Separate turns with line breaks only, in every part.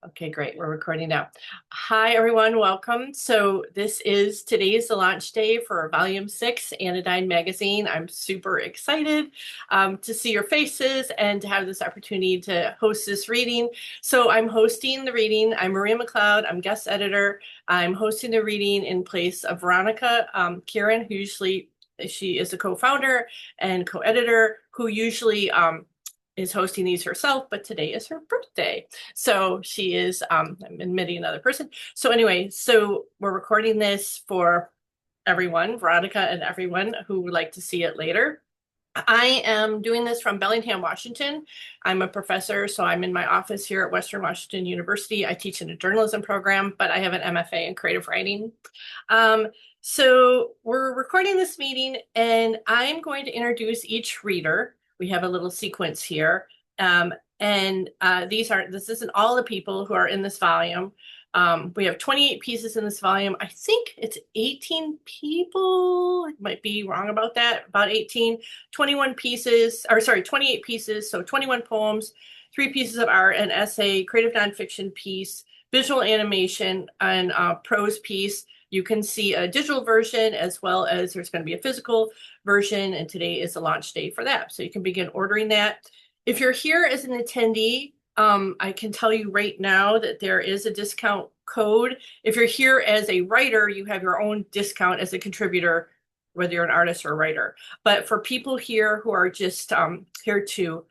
Okay, great. We're recording now. Hi, everyone. Welcome. So today is the launch day for Volume 6, Anodyne Magazine. I'm super excited to see your faces and to have this opportunity to host this reading. So I'm hosting the reading. I'm Maria McLeod. I'm guest editor. I'm hosting the reading in place of Veronica Kieran, she is a co-founder and co-editor who usually is hosting these herself, but today is her birthday. So she is, I'm admitting another person. So anyway, so we're recording this for everyone, Veronica and everyone who would like to see it later. I am doing this from Bellingham, Washington. I'm a professor, so I'm in my office here at Western Washington University. I teach in a journalism program, but I have an MFA in creative writing. So we're recording this meeting, and I'm going to introduce each reader. We have a little sequence here. This isn't all the people who are in this volume. We have 28 pieces in this volume. I think it's 18 people. I might be wrong about that. About 18, 28 pieces. So 21 poems, 3 pieces of art, an essay, creative nonfiction piece, visual animation, and prose piece. You can see a digital version as well as there's going to be a physical version, and today is the launch day for that. So you can begin ordering that. If you're here as an attendee, I can tell you right now that there is a discount code. If you're here as a writer, you have your own discount as a contributor, whether you're an artist or a writer. But for people here who are just here to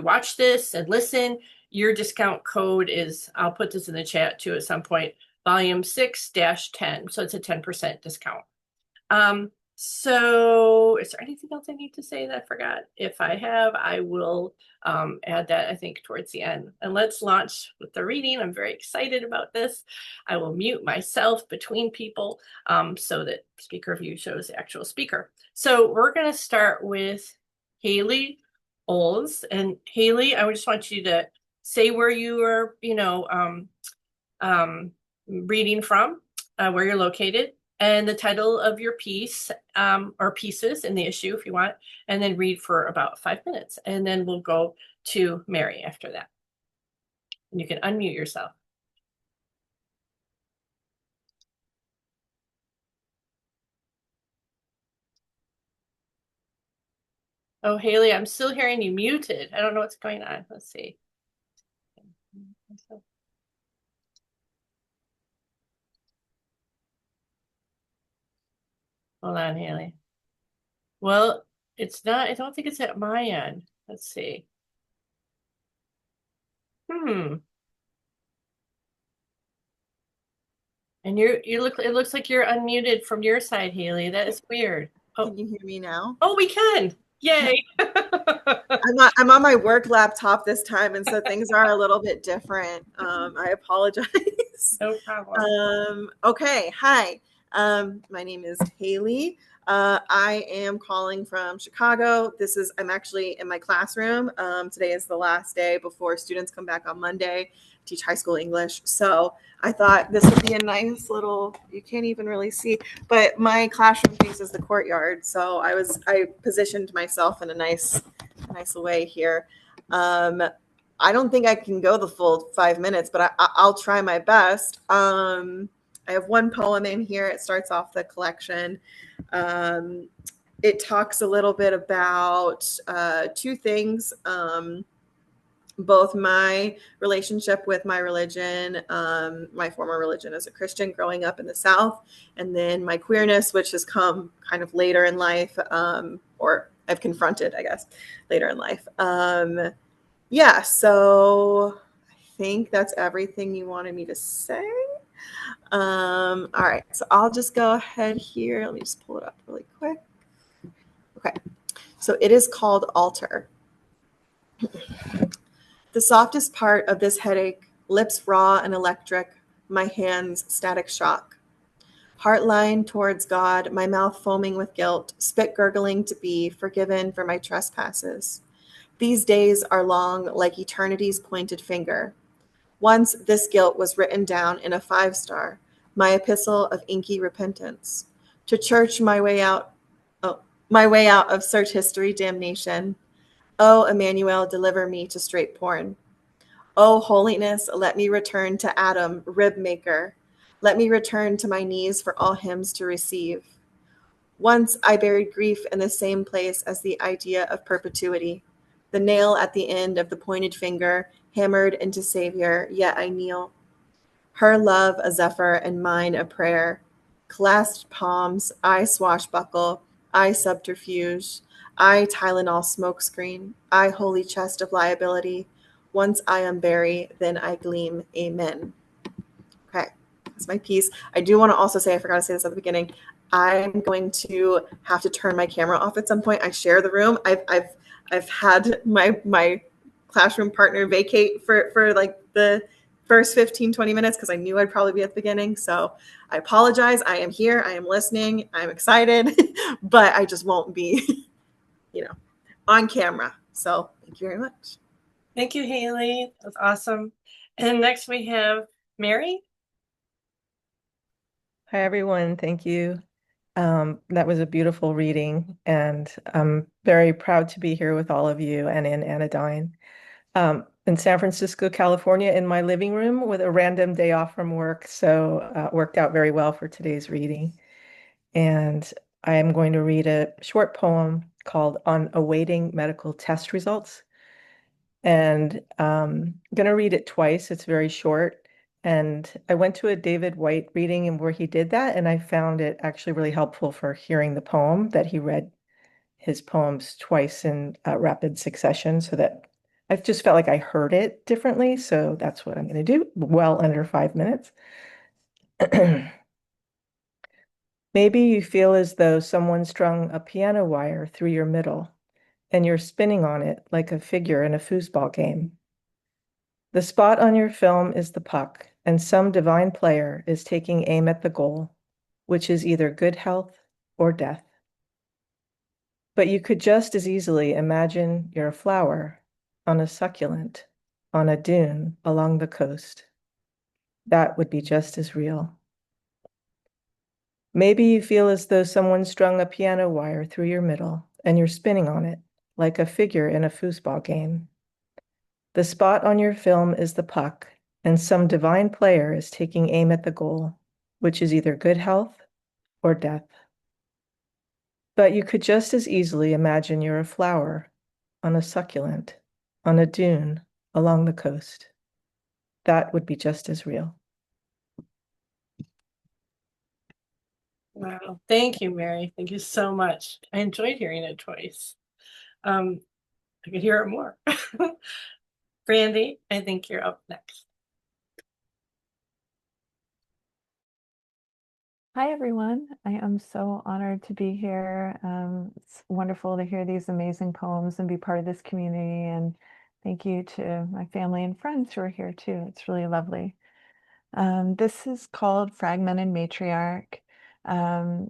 watch this and listen, your discount code is, I'll put this in the chat too at some point, volume 6-10. So it's a 10% discount. So is there anything else I need to say that I forgot? If I have, I will add that, I think, towards the end. And let's launch with the reading. I'm very excited about this. I will mute myself between people so that speaker view shows the actual speaker. So we're going to start with Haley Oles. And Haley, I just want you to say where you are, reading from, where you're located, and the title of your piece or pieces in the issue if you want, and then read for about 5 minutes. And then we'll go to Mary after that. And you can unmute yourself. Oh, Haley, I'm still hearing you muted. I don't know what's going on. Let's see. Hold on, Haley. Well, it's not, I don't think it's at my end. Let's see. And it looks like you're unmuted from your side, Haley. That is weird.
Oh. Can you hear me now?
Oh, we can. Yay.
I'm on my work laptop this time, and so things are a little bit different. I apologize.
No problem.
Okay. Hi. My name is Haley. I am calling from Chicago. I'm actually in my classroom. Today is the last day before students come back on Monday. I teach high school English. So I thought this would be a nice little, you can't even really see, but my classroom faces the courtyard. So I positioned myself in a nice way here. I don't think I can go the full 5 minutes, but I'll try my best. I have one poem in here. It starts off the collection. It talks a little bit about 2 things, both my relationship with my religion, my former religion as a Christian growing up in the South, and then my queerness, which has come kind of later in life, or I've confronted, I guess, later in life. Yeah, so I think that's everything you wanted me to say. All right, so I'll just go ahead here. Let me just pull it up really quick. Okay, so it is called Altar. The softest part of this headache, lips raw and electric, my hands static shock. Heart line towards God, my mouth foaming with guilt, spit gurgling to be forgiven for my trespasses. These days are long like eternity's pointed finger. Once this guilt was written down in a 5-star, my epistle of inky repentance. To church my way out of search history damnation. Oh, Emmanuel, deliver me to straight porn. O holiness, let me return to Adam, rib maker. Let me return to my knees for all hymns to receive. Once I buried grief in the same place as the idea of perpetuity, the nail at the end of the pointed finger hammered into Savior, yet I kneel. Her love a zephyr and mine a prayer. Clasped palms, I swashbuckle, I subterfuge, I Tylenol smokescreen, I holy chest of liability. Once I unbury, then I gleam. Amen. Okay, that's my piece. I do want to also say, I forgot to say this at the beginning, I'm going to have to turn my camera off at some point. I share the room. I've had my classroom partner vacate for like the first 15-20 minutes because I knew I'd probably be at the beginning. So I apologize. I am here. I am listening. I'm excited, but I just won't be, on camera. So thank you very much.
Thank you, Haley. That's awesome. And next we have Mary.
Hi, everyone. Thank you. That was a beautiful reading, and I'm very proud to be here with all of you and in Anodyne. In San Francisco, California, in my living room with a random day off from work, so it worked out very well for today's reading. And I am going to read a short poem called On Awaiting Medical Test Results. And I'm going to read it twice. It's very short. And I went to a David White reading and where he did that, and I found it actually really helpful for hearing the poem, that he read his poems twice in rapid succession, so that I just felt like I heard it differently. So that's what I'm going to do, well under 5 minutes. Maybe you feel as though someone strung a piano wire through your middle, and you're spinning on it like a figure in a foosball game. The spot on your film is the puck, and some divine player is taking aim at the goal, which is either good health or death. But you could just as easily imagine you're a flower on a succulent on a dune along the coast. That would be just as real. Maybe you feel as though someone strung a piano wire through your middle, and you're spinning on it like a figure in a foosball game. The spot on your film is the puck, and some divine player is taking aim at the goal, which is either good health or death. But you could just as easily imagine you're a flower on a succulent, on a dune along the coast. That would be just as real.
Wow. Thank you, Mary. Thank you so much. I enjoyed hearing it twice. I could hear it more. Brandy, I think you're up next.
Hi, everyone. I am so honored to be here. It's wonderful to hear these amazing poems and be part of this community. And thank you to my family and friends who are here too. It's really lovely. This is called Fragmented Matriarch.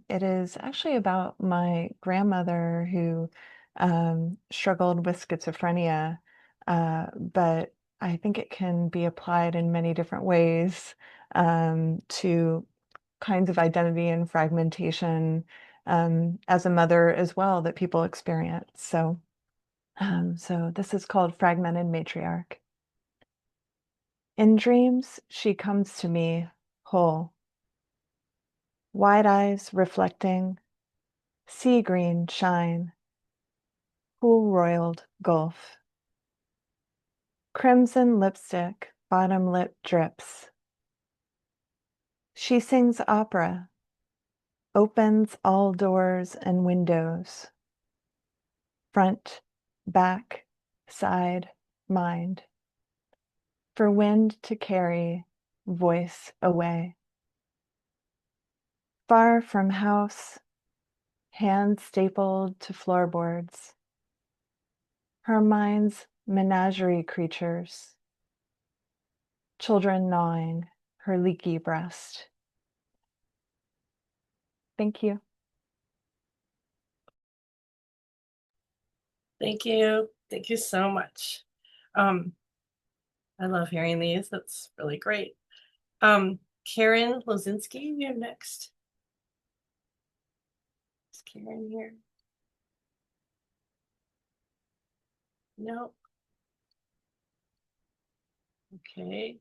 It is actually about my grandmother who struggled with schizophrenia, but I think it can be applied in many different ways to kinds of identity and fragmentation as a mother as well that people experience. So this is called Fragmented Matriarch. In dreams, she comes to me whole, wide eyes reflecting, sea green shine, cool roiled gulf. Crimson lipstick, bottom lip drips. She sings opera, opens all doors and windows. Front, back, side, mind. For wind to carry, voice away. Far from house, hands stapled to floorboards. Her mind's menagerie creatures. Children gnawing her leaky breast. Thank you.
Thank you. Thank you so much. I love hearing these. That's really great. Karen Lozinski, you're next. Is Karen here? No. Okay.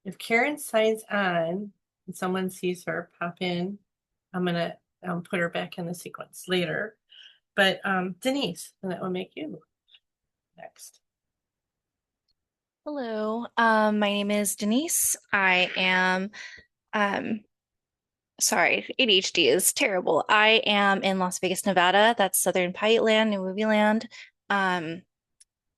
If Karen signs on and someone sees her pop in, I'm gonna put her back in the sequence later. But Denise, and that will make you next.
Hello, my name is Denise. I am, um, sorry, ADHD is terrible. I am in Las Vegas, Nevada. That's Southern Paiute Land, New Movie Land. Um,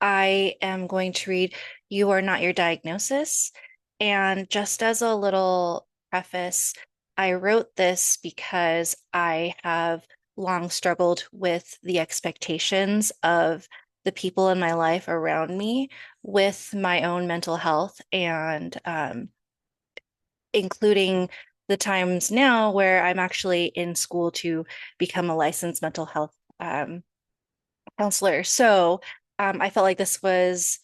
I am going to read You Are Not Your Diagnosis. And just as a little preface, I wrote this because I have long struggled with the expectations of the people in my life around me with my own mental health and including the times now where I'm actually in school to become a licensed mental health counselor. So I felt like this was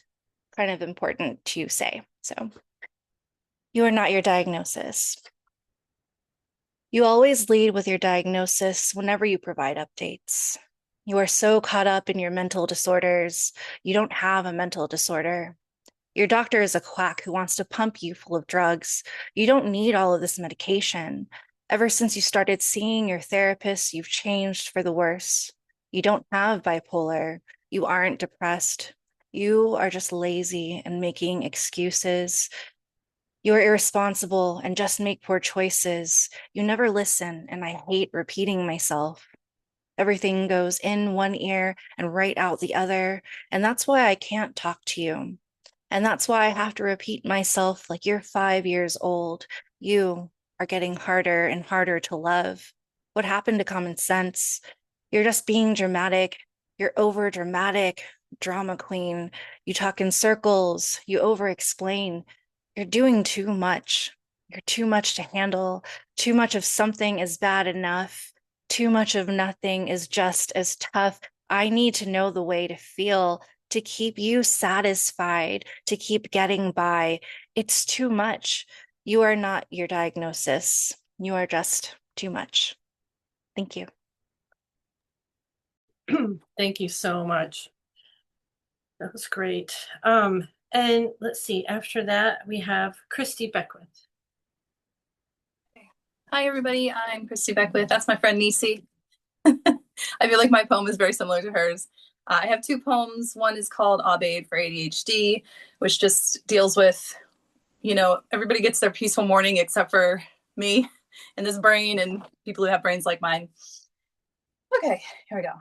kind of important to say. So, you are not your diagnosis. You always lead with your diagnosis whenever you provide updates. You are so caught up in your mental disorders. You don't have a mental disorder. Your doctor is a quack who wants to pump you full of drugs. You don't need all of this medication. Ever since you started seeing your therapist, you've changed for the worse. You don't have bipolar. You aren't depressed. You are just lazy and making excuses. You're irresponsible and just make poor choices. You never listen, and I hate repeating myself. Everything goes in one ear and right out the other, and that's why I can't talk to you. And that's why I have to repeat myself like you're 5 years old. You are getting harder and harder to love. What happened to common sense? You're just being dramatic. You're over dramatic, drama queen. You talk in circles. You over explain. You're doing too much. You're too much to handle. Too much of something is bad enough. Too much of nothing is just as tough. I need to know the way to feel to keep you satisfied, to keep getting by. It's too much. You are not your diagnosis. You are just too much. Thank you.
Thank you so much. That was great. And let's see, after that, we have Christy Beckwith.
Hi, everybody. I'm Christy Beckwith. That's my friend Nisi. I feel like my poem is very similar to hers. I have two poems. One is called Abe for ADHD, which just deals with, everybody gets their peaceful morning except for me and this brain and people who have brains like mine. Okay, here we go.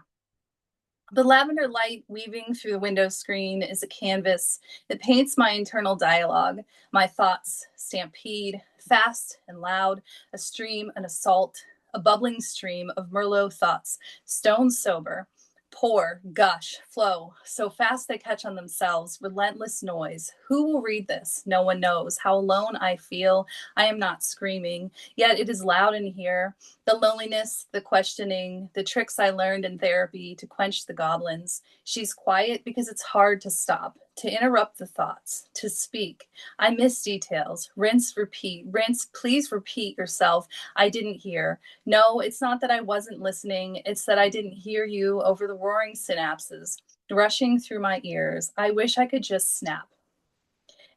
The lavender light weaving through the window screen is a canvas that paints my internal dialogue, my thoughts stampede, fast and loud, a stream, an assault, a bubbling stream of Merlot thoughts, stone sober, pour, gush, flow, so fast they catch on themselves, relentless noise. Who will read this? No one knows. How alone I feel. I am not screaming, yet it is loud in here. The loneliness, the questioning, the tricks I learned in therapy to quench the goblins. She's quiet because it's hard to stop, to interrupt the thoughts, to speak. I miss details. Rinse, repeat. Rinse, please repeat yourself. I didn't hear. No, it's not that I wasn't listening. It's that I didn't hear you over the roaring synapses rushing through my ears. I wish I could just snap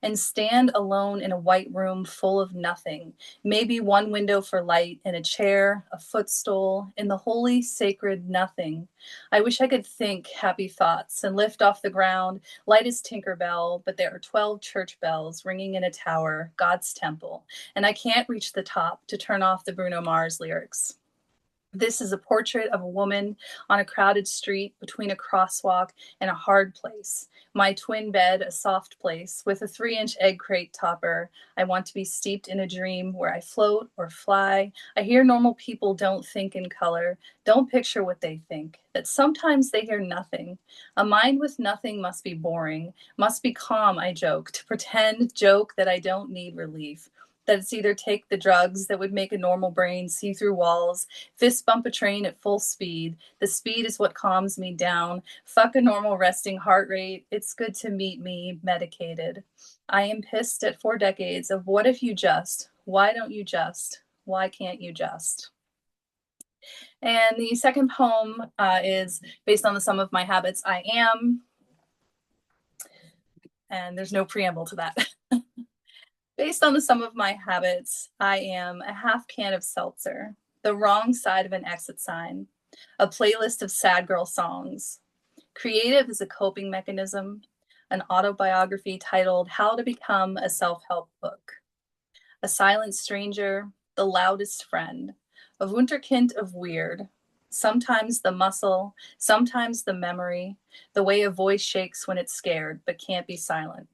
and stand alone in a white room full of nothing. Maybe one window for light and a chair, a footstool, in the holy, sacred nothing. I wish I could think happy thoughts and lift off the ground, light as Tinkerbell, but there are 12 church bells ringing in a tower, God's temple, and I can't reach the top to turn off the Bruno Mars lyrics. This is a portrait of a woman on a crowded street between a crosswalk and a hard place. My twin bed, a soft place with a 3-inch egg crate topper. I want to be steeped in a dream where I float or fly. I hear normal people don't think in color, don't picture what they think, that sometimes they hear nothing. A mind with nothing must be boring, must be calm, I joke, to pretend joke that I don't need relief. That it's either take the drugs that would make a normal brain see through walls, fist bump a train at full speed. The speed is what calms me down. Fuck a normal resting heart rate. It's good to meet me medicated. I am pissed at 4 decades of what if you just, why don't you just, why can't you just? And the second poem is based on the sum of my habits I am. And there's no preamble to that. Based on the sum of my habits, I am a half can of seltzer, the wrong side of an exit sign, a playlist of sad girl songs. Creative is a coping mechanism, an autobiography titled How to Become a Self-Help Book. A silent stranger, the loudest friend, a wunderkind of weird, sometimes the muscle, sometimes the memory, the way a voice shakes when it's scared but can't be silent.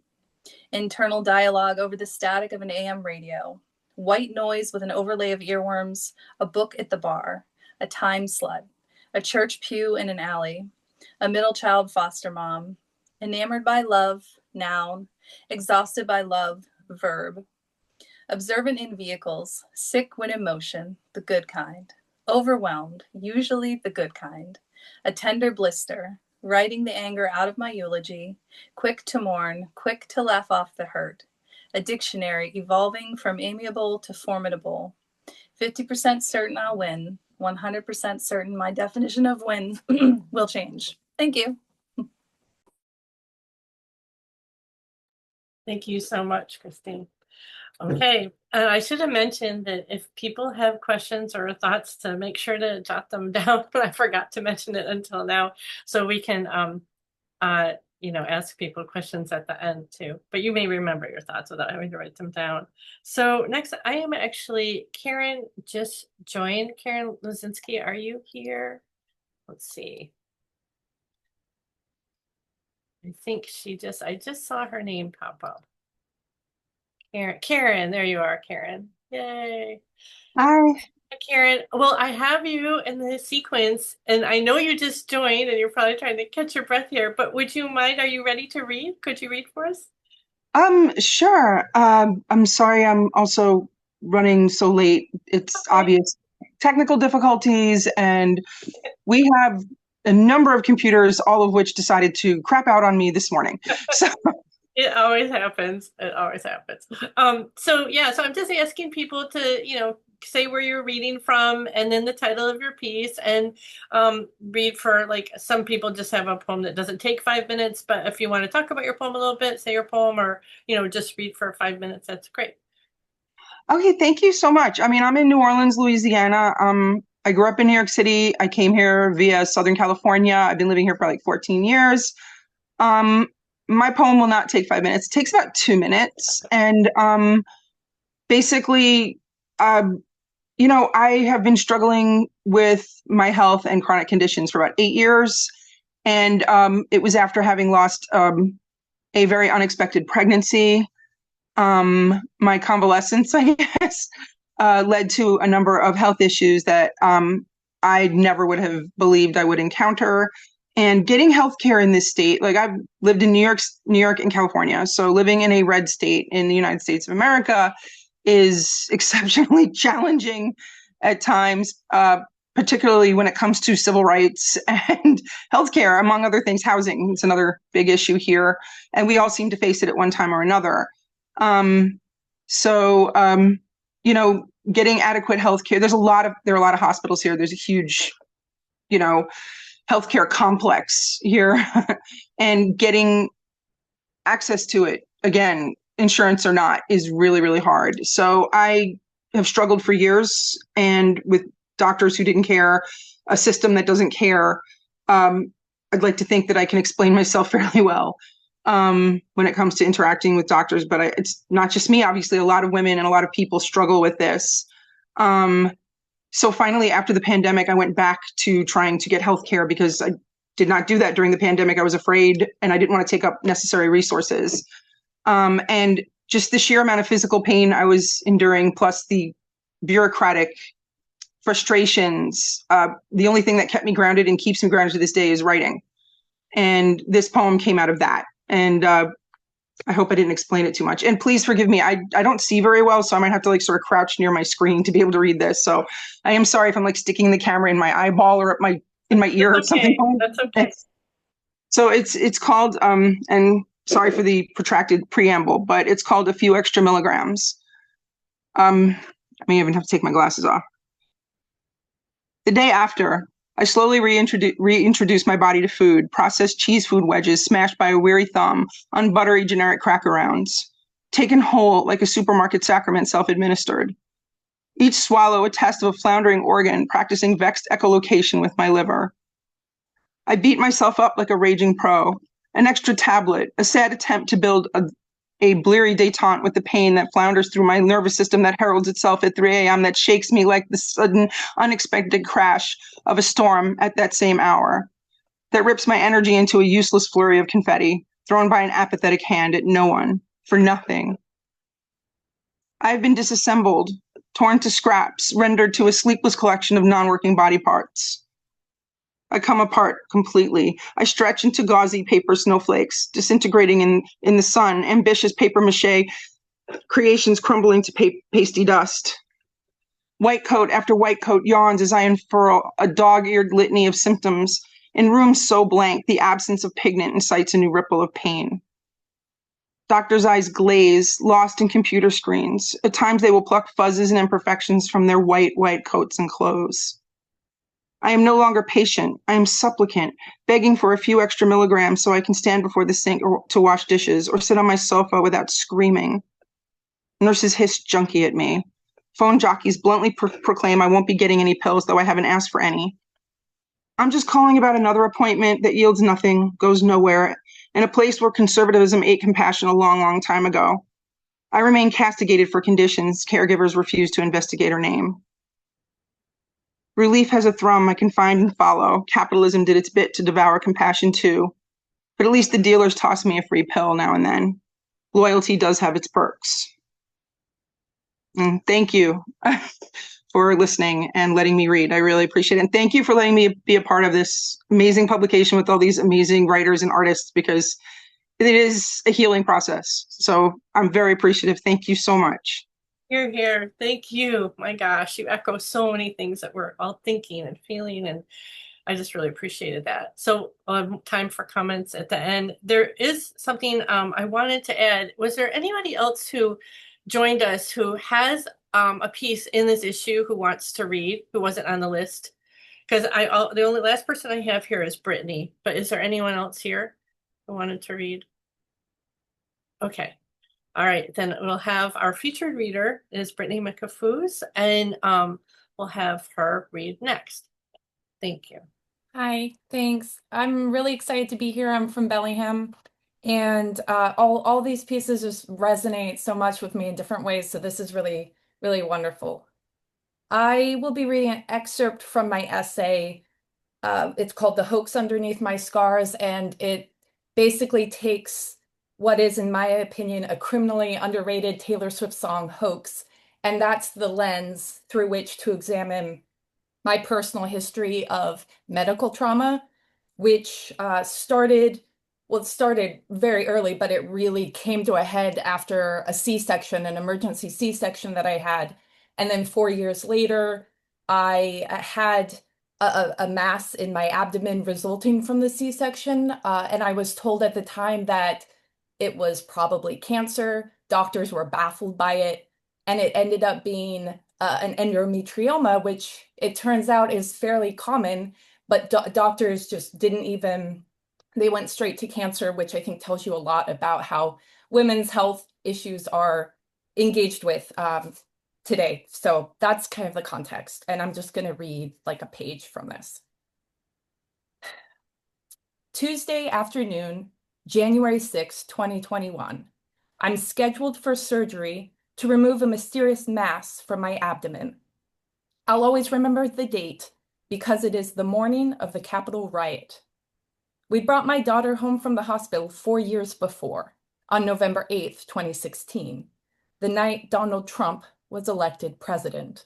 Internal dialogue over the static of an AM radio, white noise with an overlay of earworms, a book at the bar, a time slut, a church pew in an alley, a middle child foster mom, enamored by love, noun, exhausted by love, verb, observant in vehicles, sick when in motion, the good kind, overwhelmed, usually the good kind, a tender blister, writing the anger out of my eulogy, quick to mourn, quick to laugh off the hurt, a dictionary evolving from amiable to formidable, 50% certain I'll win, 100% certain my definition of win will change. Thank you.
Thank you so much, Christine. Okay, I should have mentioned that if people have questions or thoughts, to make sure to jot them down. I forgot to mention it until now, so we can, ask people questions at the end too. But you may remember your thoughts without having to write them down. So next, I am actually, Karen just joined. Karen Lazinski, are you here? Let's see. I think I just saw her name pop up. Karen, there you are, Karen. Yay.
Hi.
Hi, Karen. Well, I have you in the sequence, and I know you just joined and you're probably trying to catch your breath here, but would you mind, are you ready to read? Could you read for us?
Sure. I'm sorry I'm also running so late. It's obvious technical difficulties, and we have a number of computers, all of which decided to crap out on me this morning. So
It always happens. It always happens. So I'm just asking people to, say where you're reading from and then the title of your piece, and read for, like, some people just have a poem that doesn't take 5 minutes, but if you want to talk about your poem a little bit, say your poem, or, just read for 5 minutes, that's great.
okay, thank you so much. I mean, I'm in New Orleans, Louisiana. I grew up in New York City. I came here via Southern California. I've been living here for like 14 years. My poem will not take 5 minutes. It takes about 2 minutes. And basically, I have been struggling with my health and chronic conditions for about 8 years. And it was after having lost a very unexpected pregnancy. My convalescence, I guess, led to a number of health issues that I never would have believed I would encounter. And getting healthcare in this state, like, I've lived in New York and California, so living in a red state in the United States of America is exceptionally challenging at times, particularly when it comes to civil rights and healthcare, among other things. Housing is another big issue here, and we all seem to face it at one time or another. Getting adequate healthcare. There are a lot of hospitals here. There's a huge, healthcare complex here, and getting access to it, again, insurance or not, is really, really hard. So I have struggled for years, and with doctors who didn't care, a system that doesn't care. I'd like to think that I can explain myself fairly well when it comes to interacting with doctors, but it's not just me. Obviously, a lot of women and a lot of people struggle with this. So finally, after the pandemic, I went back to trying to get healthcare, because I did not do that during the pandemic. I was afraid, and I didn't want to take up necessary resources. And just the sheer amount of physical pain I was enduring, plus the bureaucratic frustrations, the only thing that kept me grounded and keeps me grounded to this day is writing. And this poem came out of that. And I hope I didn't explain it too much. And please forgive me. I don't see very well, so I might have to sort of crouch near my screen to be able to read this. So I am sorry if I'm sticking the camera in my eyeball or in my ear or something.
That's okay.
So it's called, and sorry for the protracted preamble, but it's called A Few Extra Milligrams. I may even have to take my glasses off. The day after, I slowly reintroduced my body to food: processed cheese food wedges smashed by a weary thumb on buttery generic cracker rounds. taken whole like a supermarket sacrament self-administered. Each swallow a test of a floundering organ, practicing vexed echolocation with my liver. I beat myself up like a raging pro, an extra tablet, a sad attempt to build a bleary detente with the pain that flounders through my nervous system that heralds itself at 3 a.m., that shakes me like the sudden, unexpected crash of a storm at that same hour, that rips my energy into a useless flurry of confetti, thrown by an apathetic hand at no one, for nothing. I have been disassembled, torn to scraps, rendered to a sleepless collection of non-working body parts. I come apart completely. I stretch into gauzy paper snowflakes, disintegrating in the sun, ambitious paper mache creations crumbling to pasty dust. White coat after white coat yawns as I unfurl a dog-eared litany of symptoms. In rooms so blank, the absence of pigment incites a new ripple of pain. Doctors' eyes glaze, lost in computer screens. At times they will pluck fuzzes and imperfections from their white coats and clothes. I am no longer patient. I am supplicant, begging for a few extra milligrams so I can stand before the sink to wash dishes or sit on my sofa without screaming. Nurses hiss junkie at me. Phone jockeys bluntly proclaim I won't be getting any pills, though I haven't asked for any. I'm just calling about another appointment that yields nothing, goes nowhere, in a place where conservatism ate compassion a long, long time ago. I remain castigated for conditions caregivers refuse to investigate or name. Relief has a thrum I can find and follow. Capitalism did its bit to devour compassion too. But at least the dealers toss me a free pill now and then. Loyalty does have its perks. And thank you for listening and letting me read. I really appreciate it. And thank you for letting me be a part of this amazing publication with all these amazing writers and artists, because it is a healing process. So I'm very appreciative. Thank you so much.
You're here. Thank you. My gosh, you echo so many things that we're all thinking and feeling, and I just really appreciated that. So time for comments at the end. There is something I wanted to add. Was there anybody else who joined us who has a piece in this issue who wants to read, who wasn't on the list? Because the only last person I have here is Brittany, but is there anyone else here who wanted to read? Okay. All right, then we'll have our featured reader is Brittany McAfoos, and we'll have her read next. Thank you.
Hi, thanks. I'm really excited to be here. I'm from Bellingham, and all these pieces just resonate so much with me in different ways. So this is really, really wonderful. I will be reading an excerpt from my essay. It's called "The Hoax Underneath My Scars," and it basically takes what is, in my opinion, a criminally underrated Taylor Swift song, Hoax, and that's the lens through which to examine my personal history of medical trauma, which started very early, but it really came to a head after a C-section, an emergency C-section that I had. And then 4 years later, I had a mass in my abdomen resulting from the C-section. And I was told at the time that it was probably cancer. Doctors were baffled by it. And it ended up being an endometrioma, which it turns out is fairly common, but doctors just didn't even, they went straight to cancer, which I think tells you a lot about how women's health issues are engaged with today. So that's kind of the context. And I'm just going to read like a page from this. Tuesday afternoon, January 6, 2021. I'm scheduled for surgery to remove a mysterious mass from my abdomen. I'll always remember the date because it is the morning of the Capitol riot. We brought my daughter home from the hospital 4 years before, on November 8th, 2016, the night Donald Trump was elected president.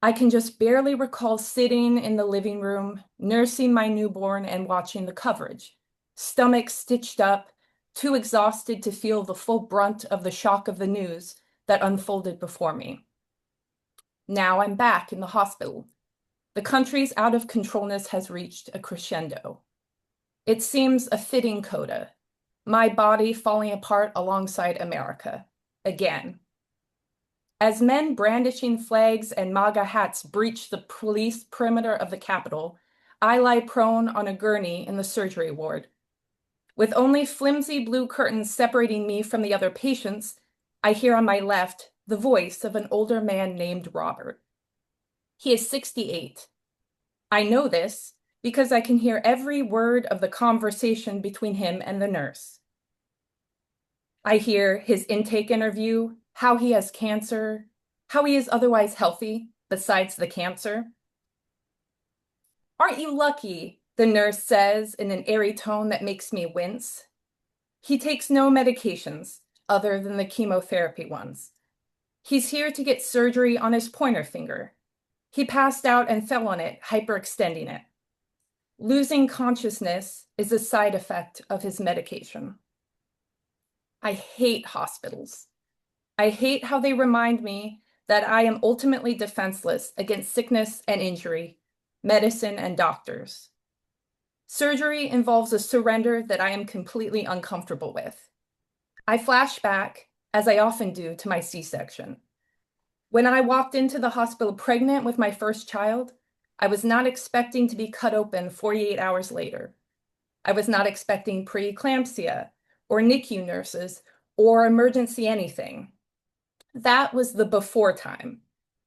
I can just barely recall sitting in the living room, nursing my newborn and watching the coverage, stomach stitched up, too exhausted to feel the full brunt of the shock of the news that unfolded before me. Now I'm back in the hospital. The country's out-of-controlness has reached a crescendo. It seems a fitting coda, my body falling apart alongside America, again. As men brandishing flags and MAGA hats breach the police perimeter of the Capitol, I lie prone on a gurney in the surgery ward. With only flimsy blue curtains separating me from the other patients, I hear on my left the voice of an older man named Robert. He is 68. I know this because I can hear every word of the conversation between him and the nurse. I hear his intake interview, how he has cancer, how he is otherwise healthy besides the cancer. Aren't you lucky? The nurse says in an airy tone that makes me wince. He takes no medications other than the chemotherapy ones. He's here to get surgery on his pointer finger. He passed out and fell on it, hyperextending it. Losing consciousness is a side effect of his medication. I hate hospitals. I hate how they remind me that I am ultimately defenseless against sickness and injury, medicine and doctors. Surgery involves a surrender that I am completely uncomfortable with. I flash back, as I often do, to my C-section. When I walked into the hospital pregnant with my first child, I was not expecting to be cut open 48 hours later. I was not expecting preeclampsia or NICU nurses or emergency anything. That was the before time,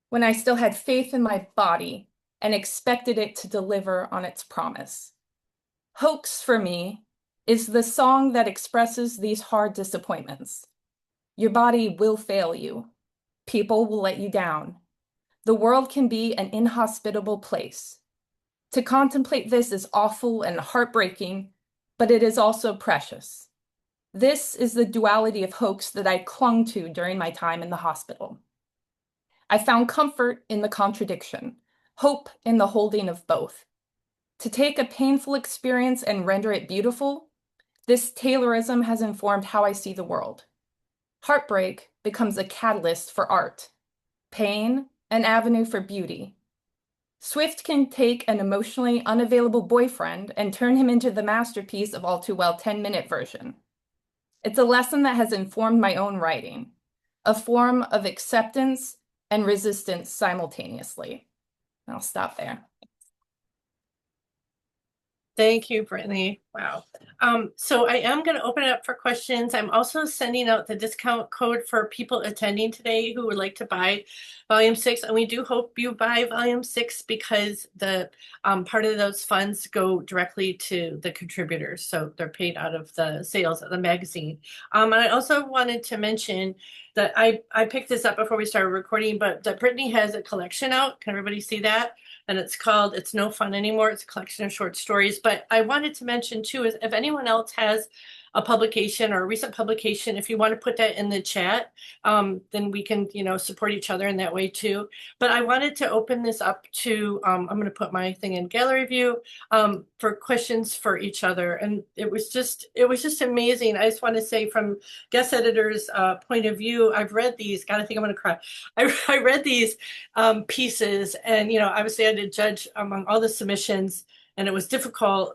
when I still had faith in my body and expected it to deliver on its promise. Hoax for me is the song that expresses these hard disappointments. Your body will fail you. People will let you down. The world can be an inhospitable place. To contemplate this is awful and heartbreaking, but it is also precious. This is the duality of hoax that I clung to during my time in the hospital. I found comfort in the contradiction, hope in the holding of both. To take a painful experience and render it beautiful, this Taylorism has informed how I see the world. Heartbreak becomes a catalyst for art, pain, an avenue for beauty. Swift can take an emotionally unavailable boyfriend and turn him into the masterpiece of All Too Well 10-minute version. It's a lesson that has informed my own writing, a form of acceptance and resistance simultaneously. I'll stop there.
Thank you, Brittany. Wow. So I am going to open it up for questions. I'm also sending out the discount code for people attending today who would like to buy Volume 6. And we do hope you buy Volume 6 because the part of those funds go directly to the contributors. So they're paid out of the sales of the magazine. And I also wanted to mention that I picked this up before we started recording, but that Brittany has a collection out. Can everybody see that? And it's called It's No Fun Anymore. It's a collection of short stories. But I wanted to mention too, is if anyone else has a publication or a recent publication, if you want to put that in the chat, then we can, support each other in that way too. But I wanted to open this up to, I'm going to put my thing in gallery view for questions for each other. And it was just amazing. I just want to say from guest editor's point of view, I've read these, God, I think I'm going to cry. I read these pieces and, obviously I had to judge among all the submissions and it was difficult,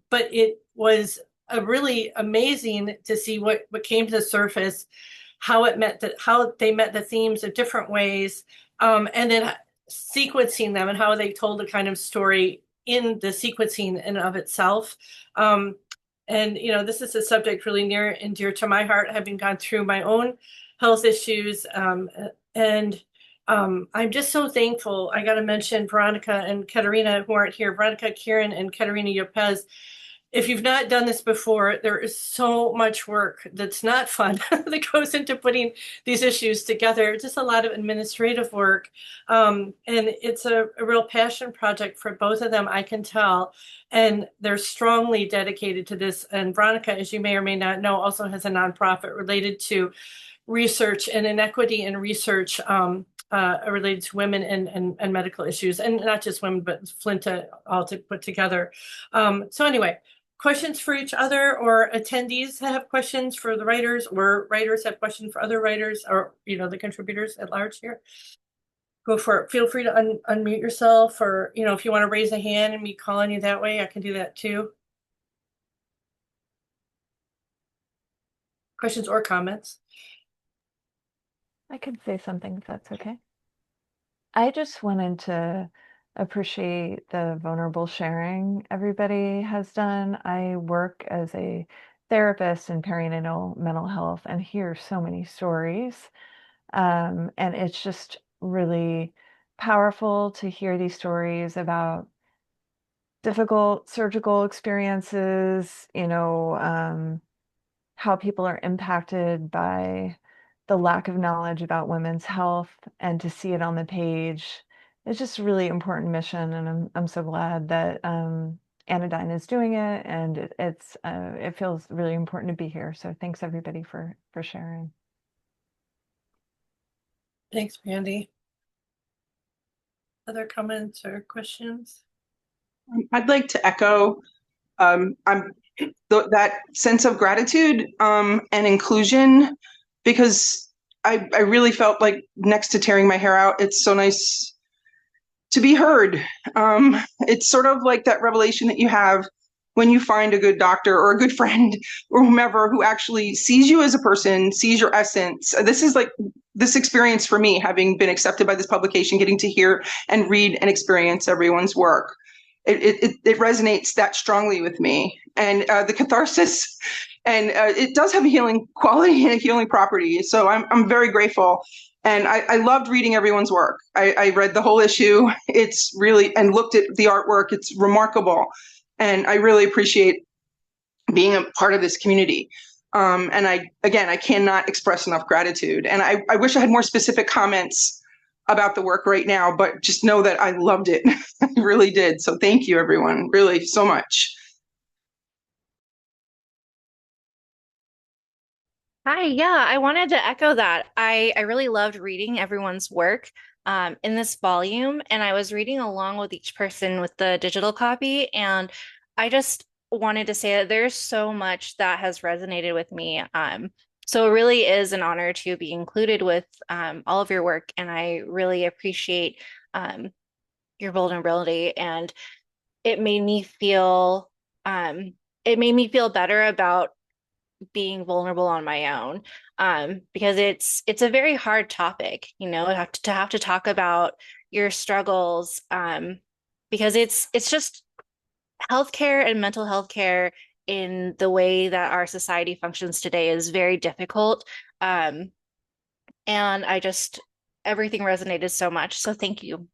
but it was really amazing to see what came to the surface, how they met the themes of different ways, and then sequencing them and how they told a kind of story in the sequencing in of itself. And this is a subject really near and dear to my heart, having gone through my own health issues, and I'm just so thankful. I got to mention Veronica and Katerina who aren't here. Veronica, Kieran, and Katerina Yopez. If you've not done this before, there is so much work that's not fun that goes into putting these issues together. Just a lot of administrative work. And it's a real passion project for both of them, I can tell. And they're strongly dedicated to this. And Veronica, as you may or may not know, also has a nonprofit related to research and inequity in research related to women and medical issues, and not just women, but Flinta all to put together. So anyway, questions for each other, or attendees have questions for the writers, or writers have questions for other writers, or the contributors at large here. Go for it. Feel free to unmute yourself, or if you want to raise a hand and me calling you that way, I can do that too. Questions or comments?
I could say something if that's okay. I just wanted to appreciate the vulnerable sharing everybody has done. I work as a therapist in perinatal mental health and hear so many stories. And it's just really powerful to hear these stories about difficult surgical experiences, how people are impacted by the lack of knowledge about women's health, and to see it on the page. It's just a really important mission, and I'm so glad that Anodyne is doing it, and it feels really important to be here. So thanks everybody for sharing.
Thanks, Brandy. Other comments or questions?
I'd like to echo that sense of gratitude and inclusion, because I really felt like, next to tearing my hair out, it's so nice to be heard. It's sort of like that revelation that you have when you find a good doctor or a good friend or whomever who actually sees you as a person, sees your essence. This is like this experience for me, having been accepted by this publication, getting to hear and read and experience everyone's work. It resonates that strongly with me, and the catharsis, and it does have a healing quality and a healing property. So I'm very grateful, and I loved reading everyone's work. I read the whole issue. It's really, and looked at the artwork. It's remarkable, and I really appreciate being a part of this community. And I cannot express enough gratitude. And I wish I had more specific comments about the work right now, but just know that I loved it. I really did. So thank you, everyone, really so much.
Hi, yeah, I wanted to echo that. I really loved reading everyone's work in this volume, and I was reading along with each person with the digital copy, and I just wanted to say that there's so much that has resonated with me. So it really is an honor to be included with all of your work, and I really appreciate your vulnerability, and it made me feel it made me feel better about being vulnerable on my own, because it's a very hard topic, to have to talk about your struggles, because it's just healthcare and mental health care in the way that our society functions today is very difficult. um, and I just everything resonated so much, so thank you.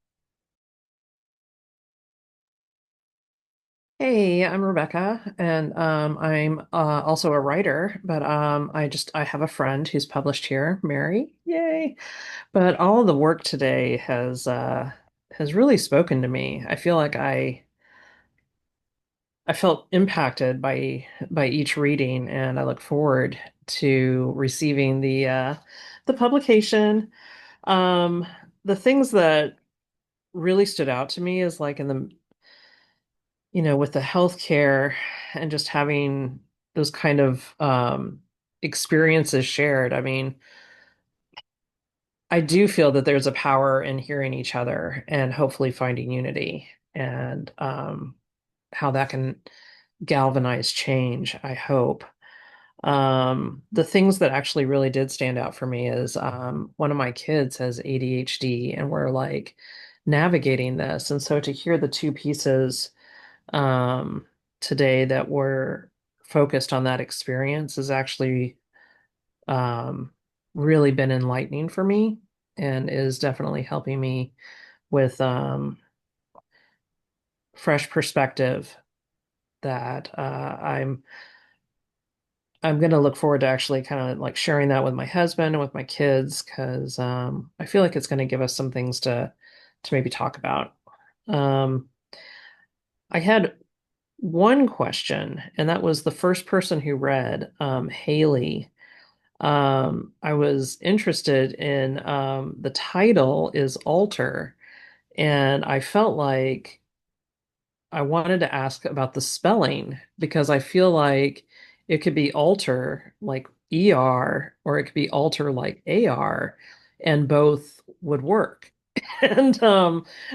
Hey, I'm Rebecca, and I'm also a writer, but I have a friend who's published here, Mary. Yay. But all of the work today has really spoken to me. I feel like I felt impacted by each reading, and I look forward to receiving the publication. Um, the things that really stood out to me is like in the with the healthcare and just having those kind of experiences shared. I mean, I do feel that there's a power in hearing each other and hopefully finding unity, and how that can galvanize change, I hope. The things that actually really did stand out for me is one of my kids has ADHD, and we're like navigating this. And so to hear the two pieces um, today that were focused on that experience has actually um, really been enlightening for me, and is definitely helping me with fresh perspective that I'm going to look forward to actually kind of like sharing that with my husband and with my kids, because I feel like it's going to give us some things to maybe talk about. Um, I had one question, and that was the first person who read, Haley. I was interested in the title is Alter, and I felt like I wanted to ask about the spelling, because I feel like it could be alter like ER, or it could be alter like AR, and both would work. And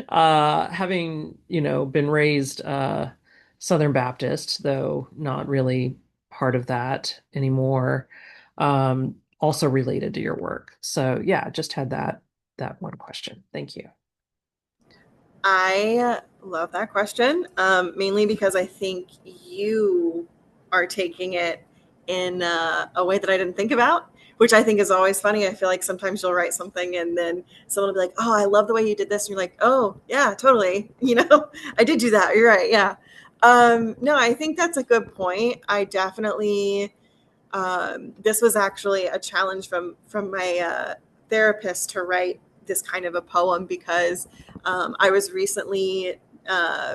having, been raised Southern Baptist, though not really part of that anymore, also related to your work. So yeah, just had that one question. Thank you.
I love that question, mainly because I think you are taking it in a way that I didn't think about, which I think is always funny. I feel like sometimes you'll write something and then someone will be like, oh, I love the way you did this. And you're like, oh, yeah, totally. I did do that. You're right. Yeah. No, I think that's a good point. I definitely, this was actually a challenge from my therapist to write this kind of a poem because I was recently,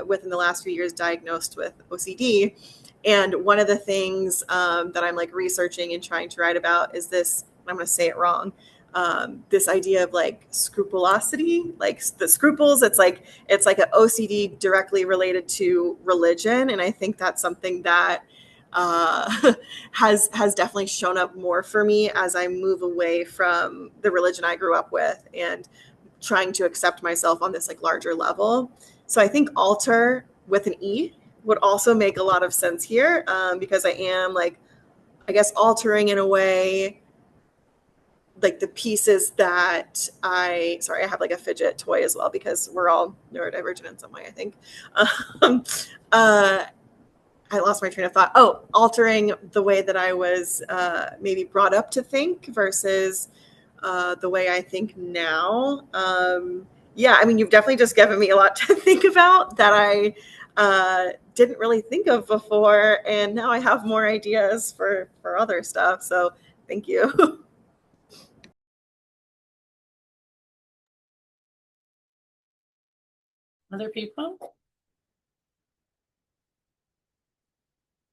within the last few years, diagnosed with OCD. And one of the things that I'm like researching and trying to write about is this, I'm going to say it wrong, this idea of like scrupulosity, like the scruples. It's like an OCD directly related to religion. And I think that's something that has definitely shown up more for me as I move away from the religion I grew up with and trying to accept myself on this like larger level. So I think alter with an E would also make a lot of sense here, because I am like, I guess, altering in a way like the pieces that I have like a fidget toy as well because we're all neurodivergent in some way, I think. Um, uh, I lost my train of thought. Oh, altering the way that I was maybe brought up to think versus the way I think now. Yeah, I mean, you've definitely just given me a lot to think about that I didn't really think of before, and now I have more ideas for other stuff. So thank you.
Other people?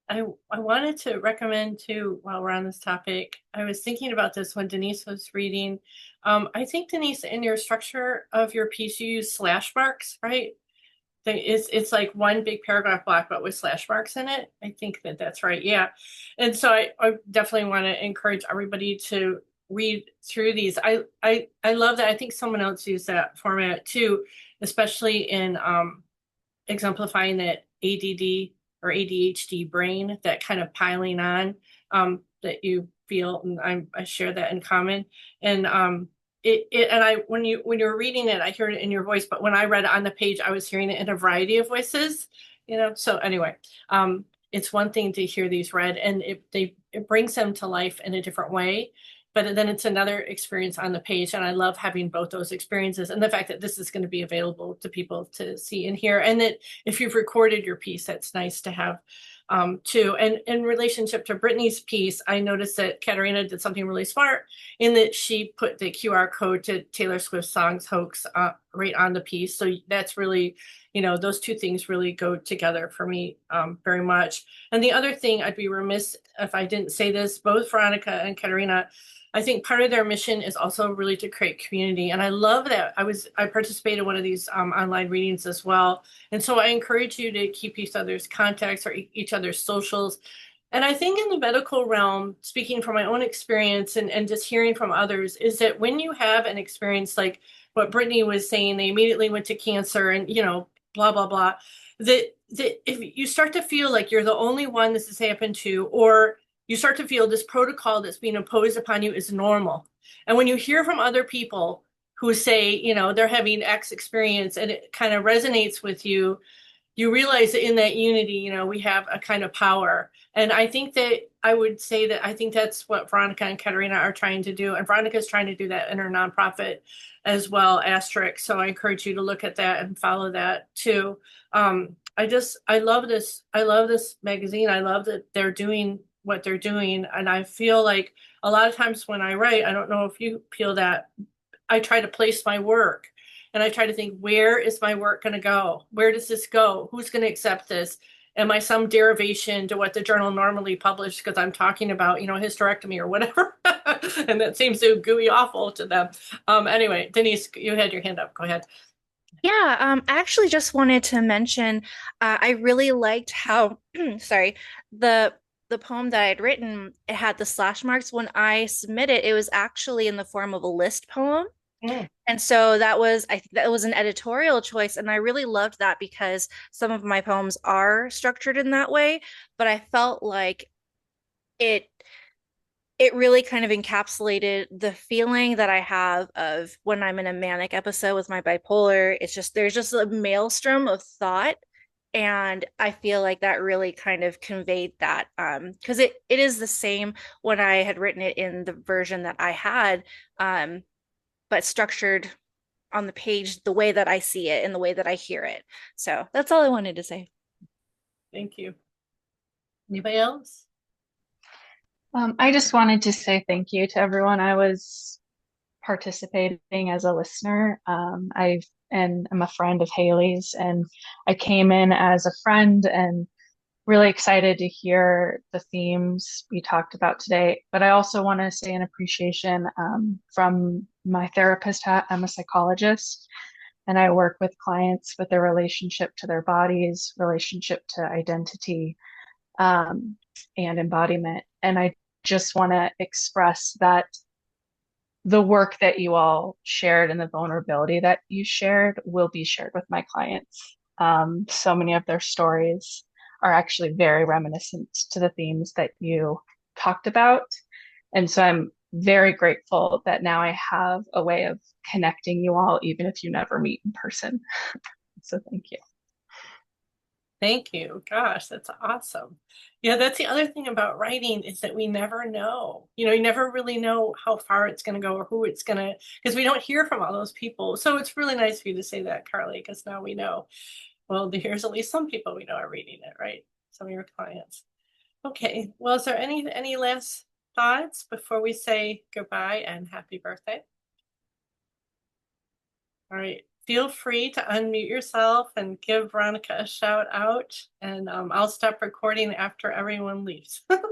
I wanted to recommend too, while we're on this topic, I was thinking about this when Denise was reading. I think, Denise, in your structure of your piece, you use slash marks, right? It's like one big paragraph block, but with slash marks in it. I think that's right. Yeah. And so I definitely want to encourage everybody to read through these. I love that. I think someone else used that format too, especially in exemplifying that ADD or ADHD brain, that kind of piling on that you feel, and I share that in common. And and I when you were reading it, I heard it in your voice, but when I read it on the page, I was hearing it in a variety of voices. So anyway, it's one thing to hear these read, and it brings them to life in a different way. But then it's another experience on the page. And I love having both those experiences, and the fact that this is going to be available to people to see and hear. And that if you've recorded your piece, that's nice to have too. And in relationship to Brittany's piece, I noticed that Katerina did something really smart in that she put the QR code to Taylor Swift's songs Hoax right on the piece. So that's really, those two things really go together for me very much. And the other thing, I'd be remiss if I didn't say this, both Veronica and Katerina, I think part of their mission is also really to create community. And I love that. I participated in one of these online readings as well. And so I encourage you to keep each other's contacts or each other's socials. And I think in the medical realm, speaking from my own experience and just hearing from others, is that when you have an experience like what Brittany was saying, they immediately went to cancer and, blah, blah, blah, that if you start to feel like you're the only one this has happened to, or you start to feel this protocol that's being imposed upon you is normal. And when you hear from other people who say, they're having X experience and it kind of resonates with you, you realize that in that unity, we have a kind of power. And I think that I would say that I think that's what Veronica and Katerina are trying to do. And Veronica is trying to do that in her nonprofit as well, Asterisk. So I encourage you to look at that and follow that too. I love this. I love this magazine. I love that they're doing what they're doing. And I feel like a lot of times when I write, I don't know if you feel that, I try to place my work and I try to think, where is my work going to go? Where does this go? Who's going to accept this? Am I some derivation to what the journal normally published because I'm talking about, hysterectomy or whatever? And that seems so gooey awful to them. Anyway, Denise, you had your hand up. Go ahead.
Yeah, I actually just wanted to mention, I really liked how, sorry, the poem that I had written, it had the slash marks. When I submitted, it was actually in the form of a list poem.
Mm.
And so I think that was an editorial choice. And I really loved that because some of my poems are structured in that way, but I felt like it really kind of encapsulated the feeling that I have of when I'm in a manic episode with my bipolar. It's just, there's just a maelstrom of thought And I feel like that really kind of conveyed that, because it is the same when I had written it in the version that I had, but structured on the page the way that I see it and the way that I hear it. So that's all I wanted to say.
Thank you. Anybody else?
I just wanted to say thank you to everyone. I was participating as a listener. I'm a friend of Haley's, and I came in as a friend and really excited to hear the themes we talked about today. But I also want to say an appreciation from my therapist hat. I'm a psychologist, and I work with clients with their relationship to their bodies, relationship to identity, and embodiment. And I just want to express that the work that you all shared and the vulnerability that you shared will be shared with my clients. So many of their stories are actually very reminiscent to the themes that you talked about. And so I'm very grateful that now I have a way of connecting you all, even if you never meet in person. So thank you.
Thank you. Gosh, that's awesome. Yeah, that's the other thing about writing is that we never know. You know, you never really know how far it's going to go or who it's going to, because we don't hear from all those people. So it's really nice for you to say that, Carly, because now we know. Well, here's at least some people we know are reading it, right? Some of your clients. Okay. Well, is there any last thoughts before we say goodbye and happy birthday? All right. Feel free to unmute yourself and give Veronica a shout out, and I'll stop recording after everyone leaves.
Happy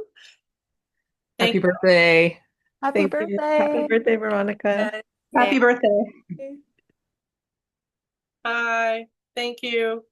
Thank
birthday.
Happy
Thank you. Happy
birthday.
birthday, Veronica.
Happy birthday.
you. Bye. Thank you.